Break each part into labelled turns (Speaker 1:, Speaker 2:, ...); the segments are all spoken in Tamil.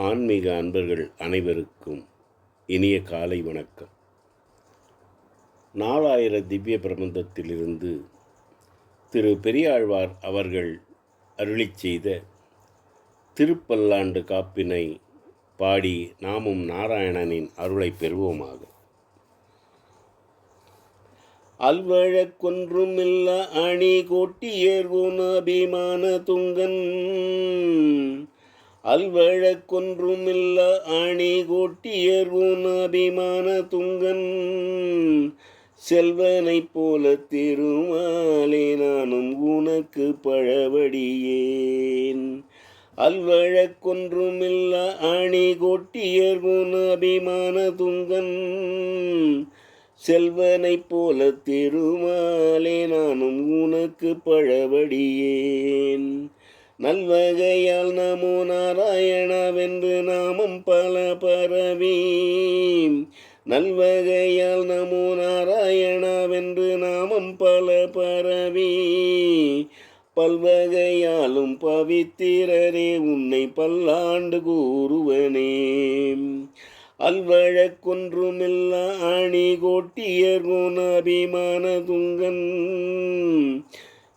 Speaker 1: ஆன்மீக அன்பர்கள் அனைவருக்கும் இனிய காலை வணக்கம். 4000 திவ்ய பிரபந்தத்திலிருந்து திரு பெரியாழ்வார் அவர்கள் அருளிச் செய்த திருப்பல்லாண்டு காப்பினை பாடி நாமும் நாராயணனின் அருளை பெறுவோமாக. அல்வழக்கொன்றுமில்ல அணி கோட்டியேர்வோன் அபிமான துங்கன், அல்வழக்கொன்றுமில்ல அணி கோட்டியேர்வோன் அபிமான துங்கன், செல்வனைப் போல திருமாலே நானும் உனக்கு பழவடியேன். அல்வழக்கொன்றுமில்ல அணி கோட்டியேர்வோன் அபிமான துங்கன், செல்வனைப் போல திருமாலே நானும் உனக்கு பழவடியேன். நல்வகையால் நமோ நாராயணவென்று நாமம் பல பரவி, நல்வகையால் நமோ நாராயணவென்று நாமம் பல பரவி, பல்வகையாலும் பவித்திரரே உன்னை பல்லாண்டு கூறுவனே. அல்வழக்கொன்றுமில்ல அணி கோட்டியர்வோன் அபிமான துங்கன்,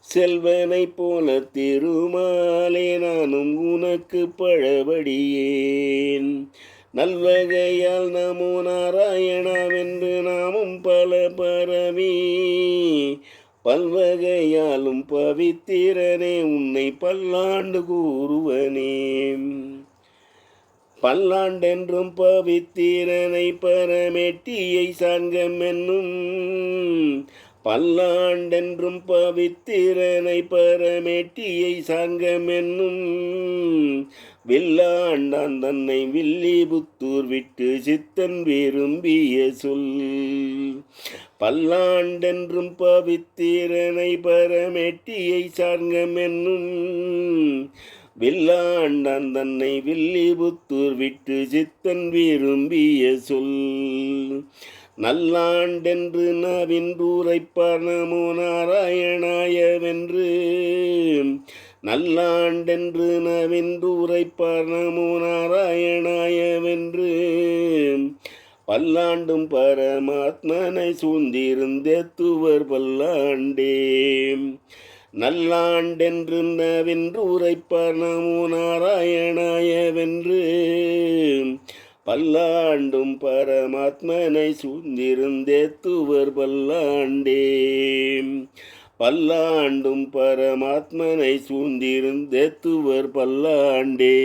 Speaker 1: செல்வனைப் போல திருமாலே நானும் உனக்கு பழவடியேன். நல்வகையால் நமோ நாராயணவென்று நாமும் பல பரவி, பல்வகையாலும் பவித்திரனே உன்னை பல்லாண்டு கூறுவனே. பல்லாண்டென்றும் பவித்திரனை பரமெட்டியை சார்கமென்னும், பல்லாண்டென்றும் பவித்திரனை பரமெட்டியை சார்கமென்னும், வில்லாண்டான் தன்னை வில்லிபுத்தூர் விட்டு சித்தன் விரும்பிய சொல். பல்லாண்டென்றும் பவித்திரனை பரமெட்டியை சார்கமென்னும், வில்லாண்டான் தன்னை வில்லிபுத்தூர் விட்டு சித்தன் விரும்பிய சொல். நல்லாண்டென்று நவின்றூரைப்பார் நமோ நாராயணாயவென்று, நல்லாண்டென்று நவின்றூரைப்பார் நமோ நாராயணாயவென்று, பல்லாண்டும் பரமாத்மனை சூழ்ந்திருந்தேத்துவர் பல்லாண்டே. நல்லாண்டென்று நவின்றூரைப்பார் நமோ நாராயணாயவென்று, பல்லாண்டும் பரமாத்மனை சூழ்ந்திருந்தேத்துவர் பல்லாண்டே. பல்லாண்டும் பரமாத்மனை சூழ்ந்திருந்தேத்துவர் பல்லாண்டே.